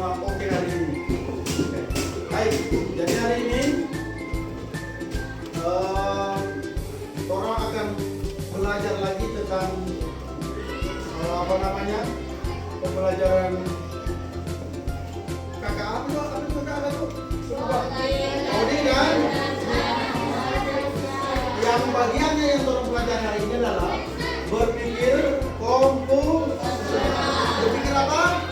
semua oke hari ini. Oke. Baik, jadi hari ini orang akan belajar lagi tentang pembelajaran kakak apa itu kakak itu? Coding kan? Yang bagiannya yang orang pelajari hari ini adalah berpikir komputasional. Berpikir apa?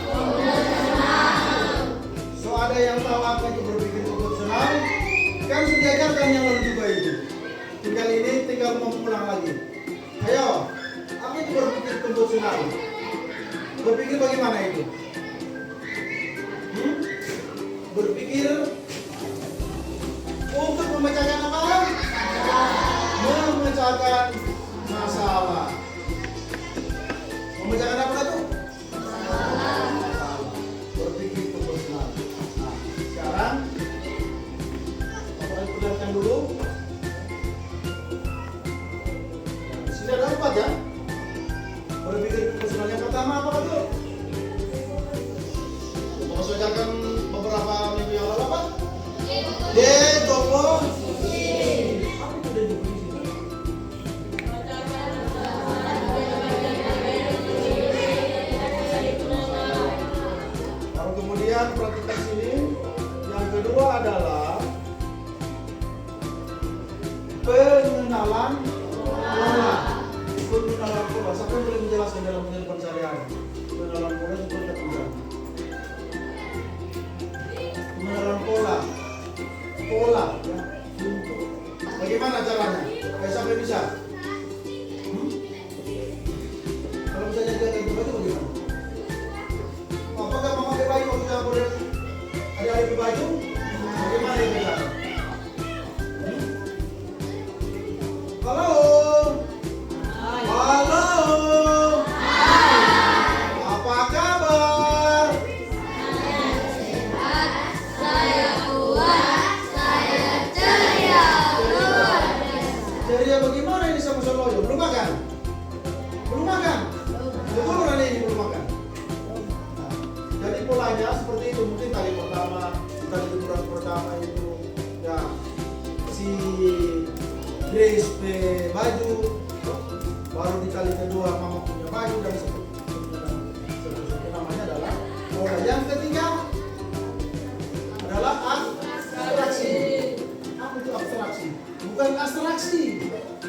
So ada yang tahu apa itu berpikir komputasional? Kan sudah diajarkan yang lalu juga itu. Tinggal mengulang lagi. Ayo, apa itu berpikir komputasional? Berpikir bagaimana itu? Berpikir untuk memecahkan apa? Memecahkan masalah. Memecahkan apa itu? Masalah. Berpikir komputasional. Nah, sekarang Bapak perlihatkan dulu. Sudah ada 4 ya? Berpikir komputasional yang pertama apa itu? Bapak sajakan beberapa minggu yang lalu apa? Dekomposisi. Apa itu dekomposisi? Lalu kemudian perhatikan sini. Yang kedua adalah pengenalan pola. Pengenalan pola. Siapa yang boleh menjelaskan dalam kehidupan sehari-hari? Pengenalan pola itu seperti apa? Pengenalan pola ya, bentuk. Bagaimana caranya? Siapa yang bisa? Kalau misalnya dia ganti baju bagaimana? Apakah memakai baju waktu kita boleh ada baju? Bagaimana yang bisa? Halo. Apa kabar? Ceria bagaimana ini sama Soloyo? Belum makan? Belum makan? Betul orang ini belum makan? Nah, jadi polanya seperti itu. Mungkin kali pertama, kali kedua pertama itu ya si Grace baju, baru di kali kedua mama punya baju dan seterusnya. Namanya adalah pola. Yang ketiga adalah abstraksi. Apa itu abstraksi? Bukan abstraksi,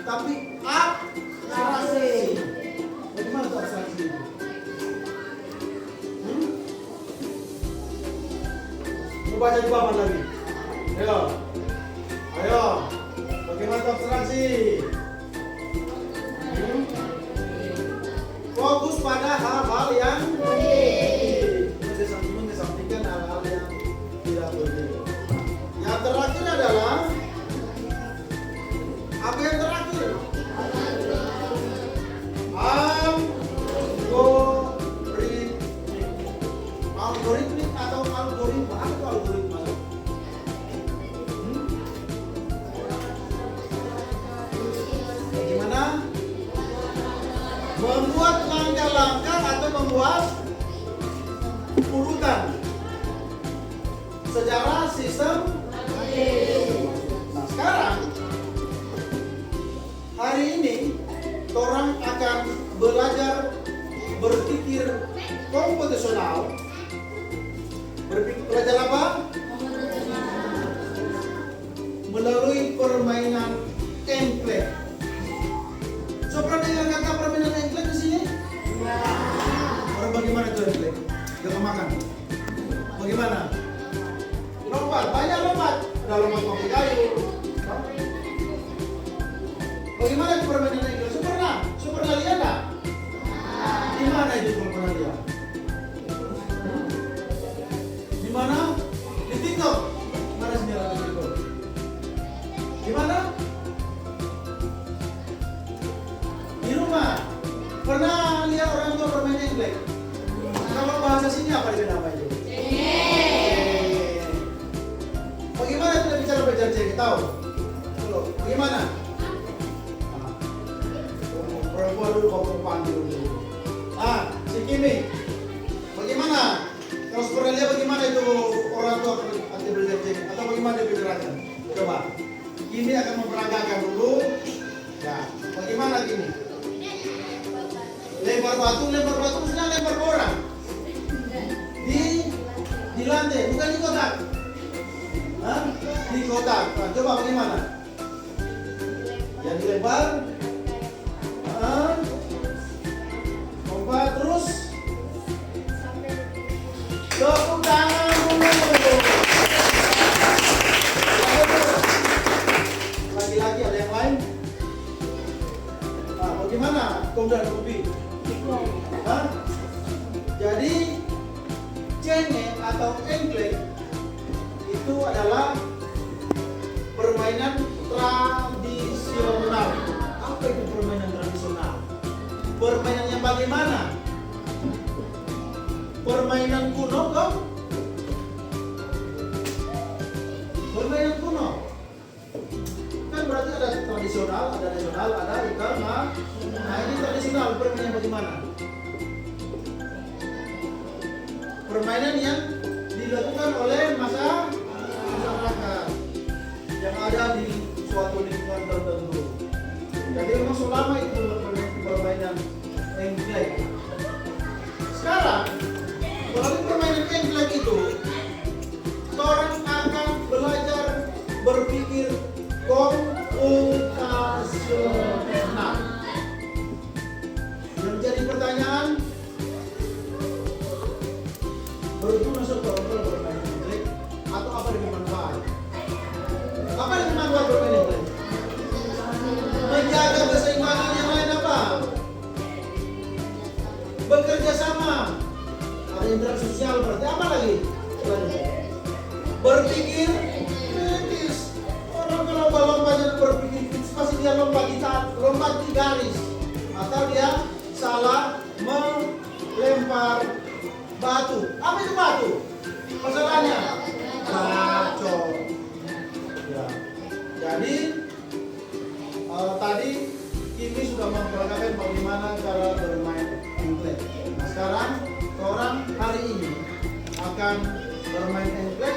tapi abstraksi. Bagaimana itu abstraksi itu? Mau baca di papan lagi? Ayo. Bagaimana itu abstraksi? Fokus pada hal-hal yang mengesampingkan hal-hal yang tidak penting. Yang terakhir adalah apa yang terakhir? Algoritmik atau algoritma. Apa itu algoritma? Bagaimana? Membuat langkah-langkah atau membuat urutan secara sistem. Nah sekarang hari ini orang akan belajar berpikir komputasional. Belajar apa? Melalui permainan template. So pernah dengar kata permainan template di sini? Orang bagaimana itu template? Jangan makan. Bagaimana? Lompat, banyak lompat. Udah lompat kopi kayu. Bagaimana itu permainan template? So pernah lihat nggak? Di mana itu kalau pernah lihat? Di mana? Di TikTok. Mana sini di TikTok? Di mana? Di rumah. Pernah lihat orang tua bermain English? Kalau bahasa sini apa dia nama itu? Bagaimana kita bicara belajar cek? Tahu? Bagaimana? Perempuan dulu, bapak panggil dulu. Si Kimi, bagaimana? Kalau Cornelia bagaimana itu orang tua anti berjanji atau bagaimana dia penjelasan? Coba. Kimi akan memperagakan dulu. Ya, bagaimana Kimi? Lempar batu maksudnya lempar orang. Di lantai, bukan di kotak. Hah? Di kotak. Nah, coba bagaimana? Yang dilempar. Lompat terus. Tepuk tangan dulu. Lagi-lagi ada yang lain? Nah, bagaimana? Tom dan Ruby. Hah? Jadi cengeng atau engklek itu adalah permainan tradisional. Apa itu permainan tradisional? Permainan yang bagaimana? Permainan kuno kok? Permainan kuno. Kan berarti ada tradisional, ada nasional, ada utama. Nah ini tradisional, permainan bagaimana? Permainan yang dilakukan oleh masyarakat yang ada di suatu lingkungan tertentu. Jadi memang selama itu permainan engklek. Sekarang melalui permainan engklek itu orang akan belajar berpikir komputasional. Yang jadi pertanyaan, berguna seorang bermain engklek atau apa dengan manfaat? Apa dengan manfaat bermain engklek? Menjaga keseimbangan yang lain apa? Bekerja sama. Ada interaksi sosial berarti apa lagi? Berpikir kritis. Orang kalau lomba-lombanya berpikir kritis pasti dia lompat di garis atau dia salah melempar batu. Apa itu batu? Masalahnya bacok. Ya. Jadi tadi Kimi sudah memperagakan bagaimana cara bermain engklek. Nah, sekarang orang hari ini akan bermain engklek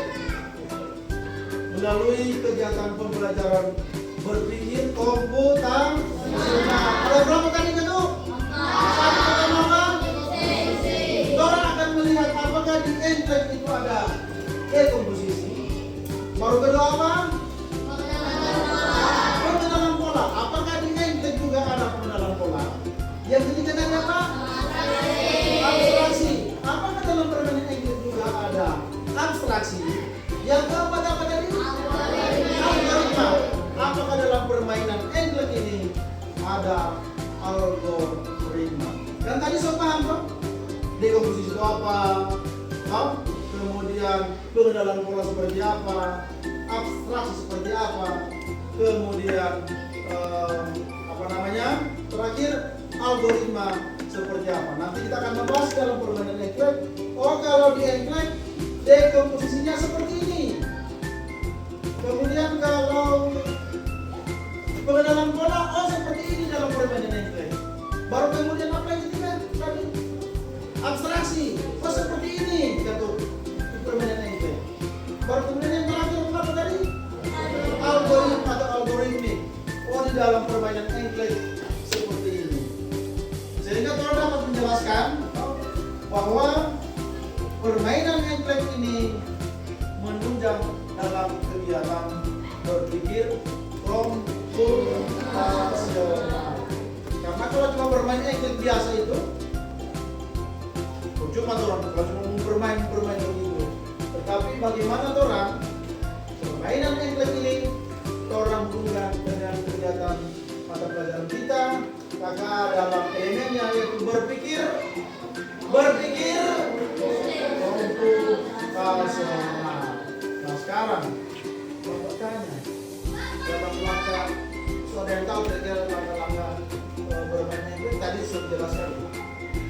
melalui kegiatan pembelajaran berpikir komputasional. Ada berapa kali itu? Satu pertama. Orang akan melihat apakah di engklek itu ada dekomposisi. Baru kedua apa? Pengenalan pola. Apakah di engklek juga ada pengenalan pola? Yang ketiga tadi apa? Abstraksi. Apakah dalam permainan engklek juga ada abstraksi? Yang keempat apa tadi? Algoritma. Apakah dalam permainan engklek ini ada algoritma? Dan tadi saya paham kok? Dekomposisi itu apa? Kemudian pengenalan pola seperti apa? Abstraksi seperti apa? Kemudian terakhir algoritma seperti apa? Nanti kita akan membahas dalam permainan engklek. Oh, kalau di engklek dekomposisinya seperti ini. Kemudian kalau pengenalan pola, oh seperti ini dalam permainan engklek. Baru kemudian apa yang ketiga tadi? Abstraksi, oh seperti ini jatuh di permainan engklek. Baru kemudian yang terakhir apa tadi? Algoritma atau algoritmik. Oh di dalam permainan engklek seperti ini. Sehingga kalau dapat menjelaskan bahwa permainan engklek ini menunjang dalam kegiatan berpikir komputasional. Karena kalau cuma bermain engklek biasa itu cuma orang kalau cuma bermain begitu. Tetapi bagaimana orang permainan engklek ini orang hubungkan dengan kegiatan mata pelajaran kita, maka dalam elemennya yaitu berpikir komputasional. Nah sekarang saya bertanya dalam langkah sudah yang tahu kira-kira langkah-langkah bermain engklek tadi sudah dijelaskan.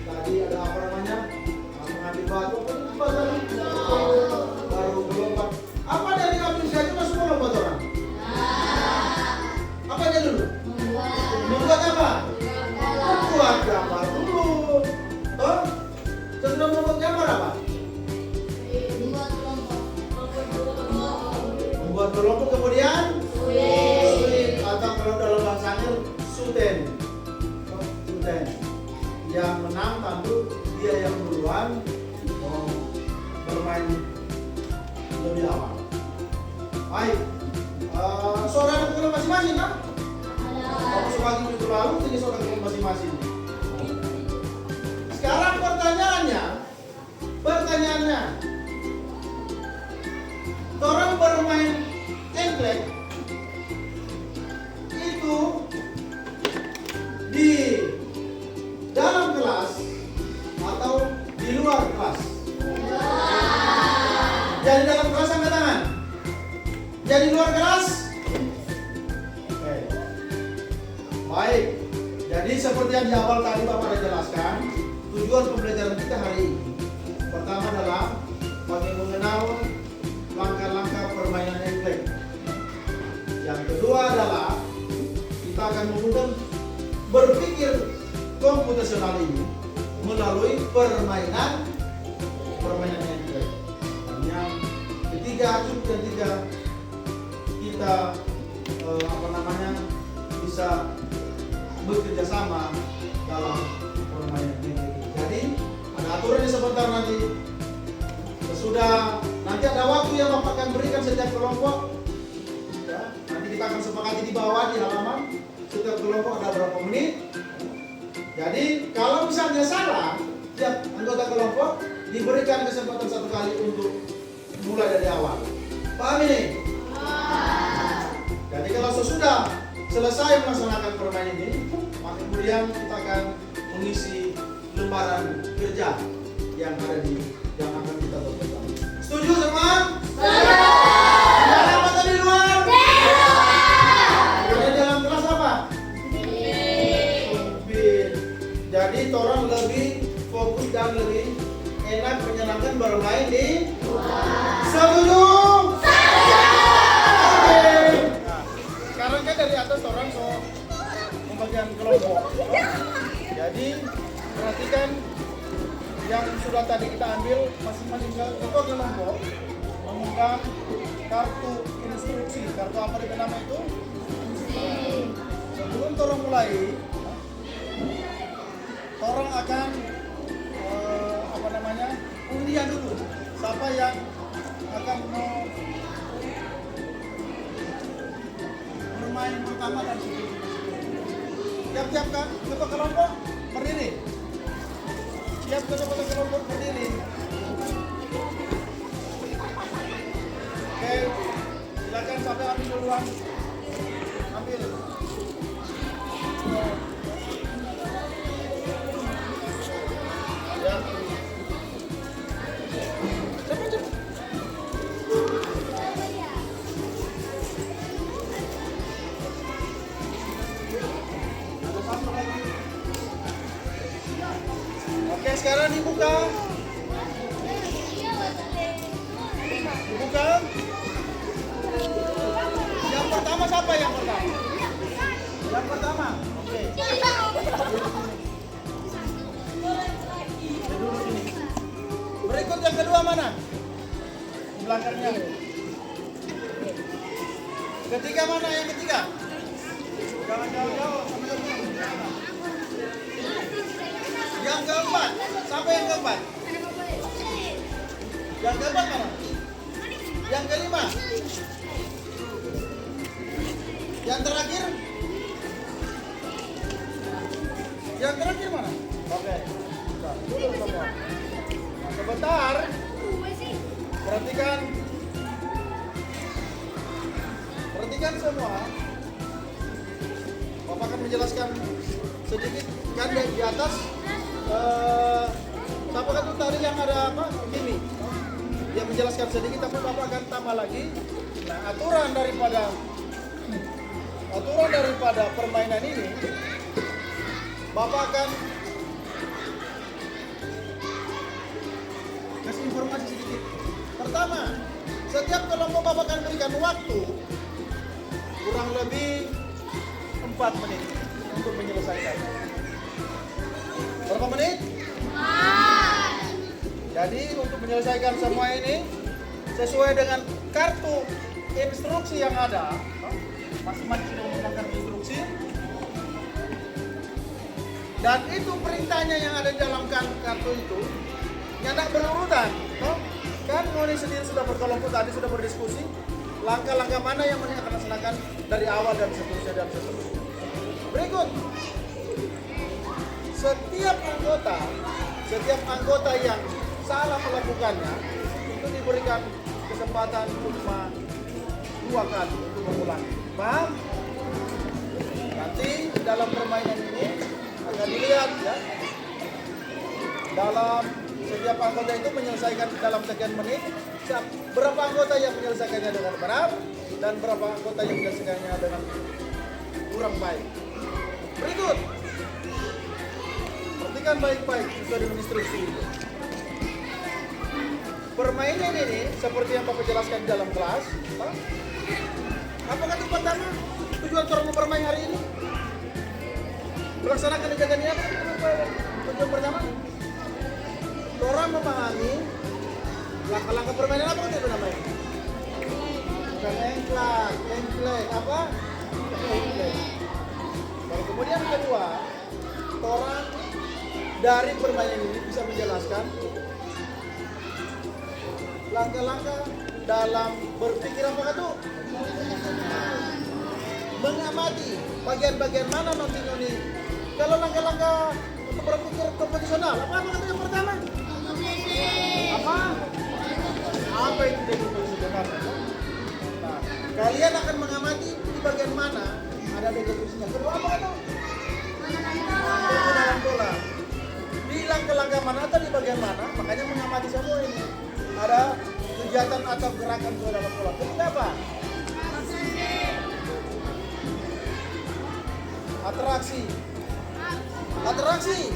Tadi ada apa namanya? Mengambil batu, baru melompat. Apa dari ambil saja masuk melompat orang? Apa dia dulu? Membuat apa? Membuat gambar dulu. Setelah membuat gambar apa? kelompok kemudian suit atau kalau dalam bahasanya suten. Suten. Yang menang tentu dia yang duluan bermain lebih awal. Baik. Saudara kelompok masing-masing kan? Waktu sebagi minggu lalu ini saudara kelompok masing-masing. Sekarang pertanyaannya, orang bermain engklek itu di dalam kelas atau di luar kelas? Jadi dalam kelas angkat tangan. Jadi luar kelas? Oke. Baik. Jadi seperti yang di awal tadi Bapak sudah jelaskan, tujuan pembelajaran kita hari ini pertama adalah bagi mengenal langkah-langkah permainan engklek. Yang kedua adalah kita akan menggunakan berpikir komputasional ini melalui permainan engklek. Dan yang ketiga kita bisa bekerja sama dalam permainan engklek. Jadi ada aturannya sebentar nanti. Sesudah nanti ada waktu yang Bapak akan berikan setiap kelompok. Ya, nanti kita akan sepakati di bawah di halaman. Setiap kelompok ada berapa menit. Jadi kalau misalnya salah, tiap anggota kelompok diberikan kesempatan satu kali untuk mulai dari awal. Paham ini? Jadi kalau sesudah selesai melaksanakan permainan ini, maka kemudian kita akan mengisi lembaran kerja yang akan kita bekerja. Setuju semua? Di dalam atau di luar? Di dalam kelas apa? Jadi orang lebih fokus dan lebih enak menyenangkan bermain di luar. Setuju? Oke. Nah, sekarang kan dari atas orang pembagian kelompok. Jadi perhatikan yang sudah tadi kita ambil, masing-masing ketua kelompok memegang kartu instruksi. Kartu apa dengan nama itu? Sebelum orang mulai, orang akan undian dulu. Siapa yang akan mau bermain pertama dan seterusnya. Siap-siap kan? Ketua kelompok berdiri. Siap ketua kelompok berdiri. Oke, silakan sampai ambil duluan. Ambil. Ya. Cepat. Oke, sekarang dibuka. Dibuka. Yang pertama siapa yang pertama? Yang pertama. Oke. Duduk sini. Berikut yang kedua mana? Di belakangnya. Ketiga mana? Yang ketiga? Jangan jauh-jauh. Yang keempat. Siapa yang keempat? Yang keempat mana? Yang kelima. Yang terakhir. Yang terakhir mana? Oke. Duduk semua. Nah, sebentar. Perhatikan semua. Bapak akan menjelaskan sedikit kan di atas. Siapa kan tadi yang ada apa? Ini. Dia menjelaskan sedikit, tapi Bapak akan tambah lagi. Nah, aturan daripada permainan ini, Bapak akan kasih informasi sedikit. Pertama, setiap kelompok Bapak akan berikan waktu kurang lebih 4 menit untuk menyelesaikan. Berapa menit? 4. Jadi untuk menyelesaikan semua ini sesuai dengan kartu instruksi yang ada, masing-masing sudah menggunakan instruksi, dan itu perintahnya yang ada di dalam kartu itu, yang tidak berurutan, kan Ngoni sendiri sudah berkelompok tadi, sudah berdiskusi, langkah-langkah mana yang Ngoni akan laksanakan dari awal dan seterusnya dan seterusnya. Berikut, setiap anggota yang salah melakukannya itu diberikan kesempatan cuma 2 kali untuk mengulang. Paham? Nanti dalam permainan ini akan dilihat ya, dalam setiap anggota itu menyelesaikan dalam sekian menit, berapa anggota yang menyelesaikannya dengan benar dan berapa anggota yang menyelesaikannya dengan kurang baik. Berikut, perhatikan baik-baik sesuai dengan instruksi itu. Permainan ini seperti yang Bapak jelaskan di dalam kelas. Apakah itu pertama tujuan orang bermain hari ini? Melaksanakan kegiatan ini apa? Tujuan pertama, orang memahami langkah-langkah permainan apa itu namanya? Bukan template apa? Template. Baru kemudian kedua, orang dari permainan ini bisa menjelaskan langkah-langkah dalam berpikir apa itu? Mengamati bagian-bagian mana nanti Ngoni. Kalau langkah-langkah untuk berpikir kompetisional, apa itu yang pertama? Apa itu kompetisional? Nah, kalian akan mengamati di bagian mana ada eksekusinya. Kedua apa itu? Penggunaan bola. Di langkah-langkah mana atau di bagian mana? Makanya mengamati semua ini. Ada kegiatan atau gerakan ke dalam bola. Ketiga apa? Atraksi. Abstraksi,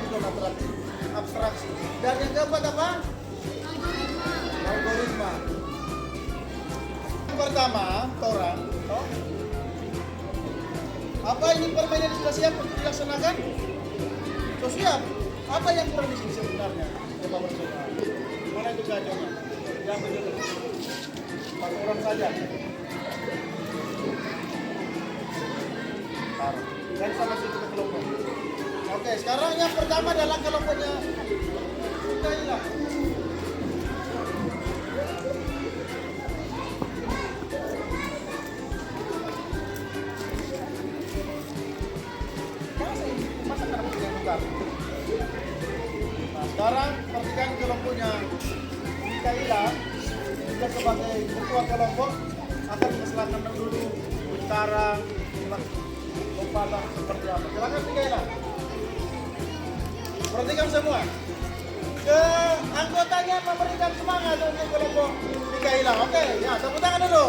bukan atraksi. Abstraksi. Dan yang keempat apa? Algoritma. Yang pertama, orang. Apa ini permainan sudah siap untuk dilaksanakan? Sudah siap. Apa yang kurang di sini sebenarnya? Coba bercoba. Mana itu gajahnya? Yang begitu. 4 orang saja. Dan sama situ ke kelompok. Oke, sekarang yang pertama adalah kelompoknya kita hilang. Masa karena yang bukan. Nah, sekarang perhatikan kelompoknya kita hilang. Kita sebagai ketua kelompok akan melaksanakan dulu cara lompatan seperti apa. Silakan Mikaela. Perhatikan semua. Ke anggotanya memberikan semangat untuk kelompok Mikaela. Oke, ya tepuk tangan dulu.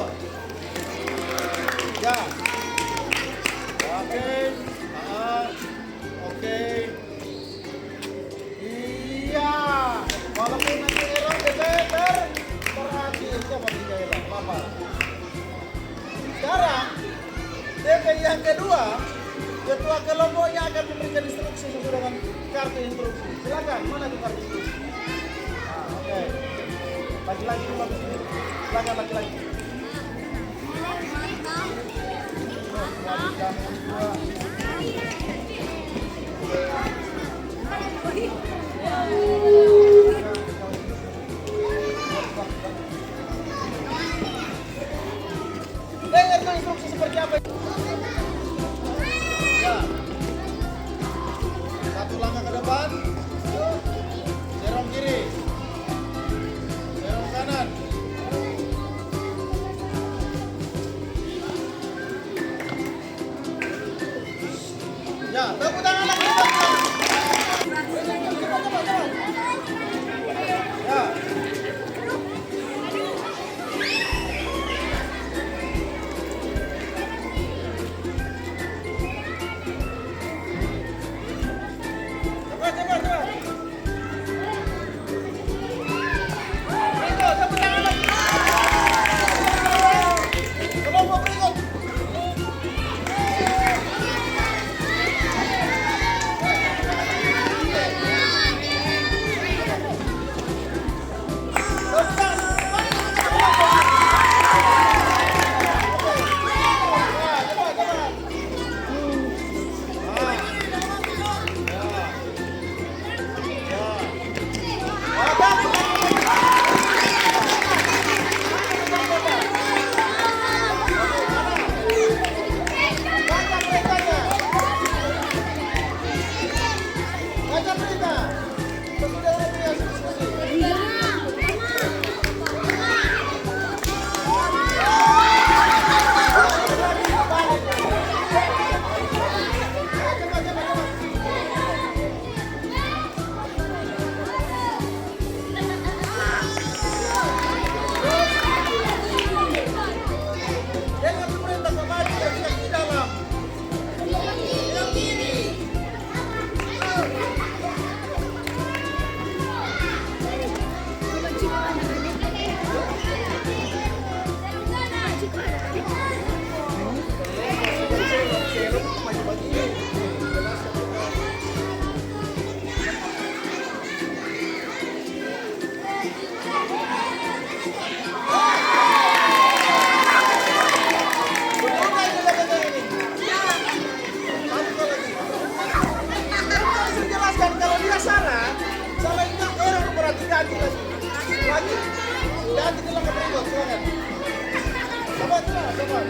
Ya. Oke. Oke. Iya. Walaupun nanti error terhadir siapa Mikaela? Papa. Sekarang DP yang kedua, ketua kelompoknya akan memberikan instruksi sesuai dengan kartu instruksi. Silakan, mana itu kartu instruksi? Oke. Laki-laki dulu ke sini. Silakan laki-laki. Dengar tuh instruksi seperti apa? Ya. 1 langkah ke depan. Serong kiri. Serong kanan. lagi. Jangan ditelak berikut, silakan. Sabar, sabar.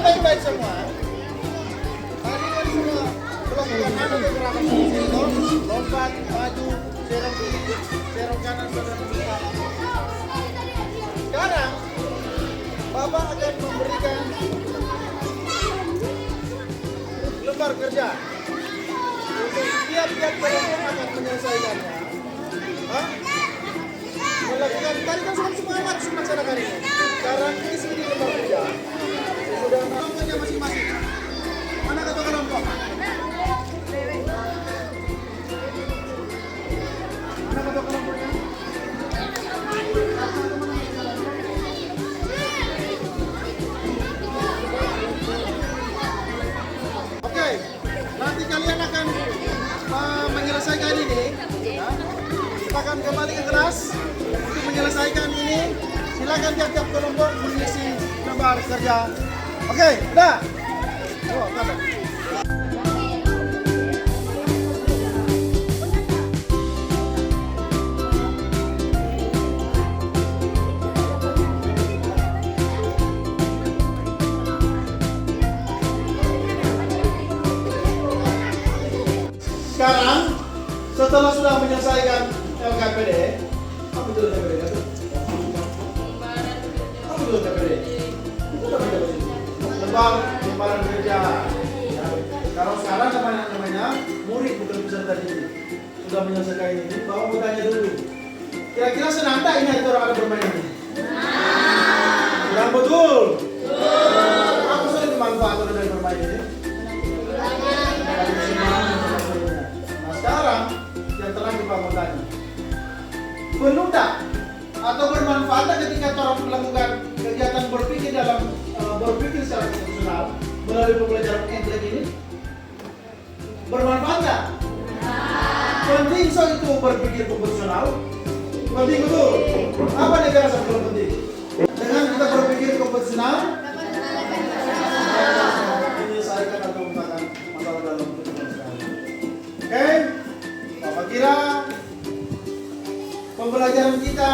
baik-baik semua. Tadi kan semua melakukan ada beberapa sisi, lompat, maju, serong kiri, serong kanan, serong kiri. Sekarang Bapak akan memberikan lembar kerja. Untuk tiap-tiap kelompok akan menyelesaikannya. Hah? Melakukan tadi kan semua alat melaksanakan ini. Sekarang ini sedikit lembar kerja. Sudah kelompoknya masing-masing. Mana ketua kelompok? Mana ketua kelompoknya? Oke, nanti kalian akan menyelesaikan ini. Ya. Kita akan kembali ke kelas untuk menyelesaikan ini. Silakan tiap-tiap kelompok mengisi lembar kerja. Oke, dah. Oh, kata. Sekarang setelah sudah menyelesaikan LKPD, apa itu LKPD? Apa itu LKPD? Itu lembaran kerja. Ya. Kalau sekarang namanya murid bukan peserta didik. Sudah menyelesaikan ini, Bapak mau tanya dulu. Kira-kira senang tak ini ada orang ada bermain ini? Senang betul. Apa saja bermanfaat dari bermain ini? Sekarang yang terakhir Pak mau tanya, perlu tak atau bermanfaat tak ketika orang melakukan kegiatan berpikir dalam berpikir secara profesional melalui pembelajaran intelek ini? Bermanfaat tak? Penting so itu berpikir profesional. Penting betul. Apa negara sangat penting? Dengan kita berpikir profesional, menyelesaikan atau mengatakan masalah dalam kehidupan sehari-hari. Oke, Bapak kira pembelajaran kita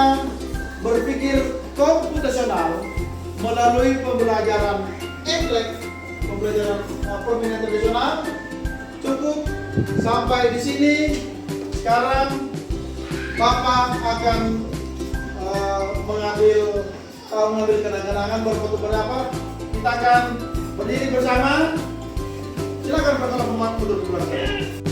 berpikir komputasional melalui pembelajaran intelek, pembelajaran permainan tradisional cukup sampai di sini. Sekarang Bapak akan mengambil kenang-kenangan berfoto berapa. Kita akan berdiri bersama. Silakan Bapak duduk di belakang.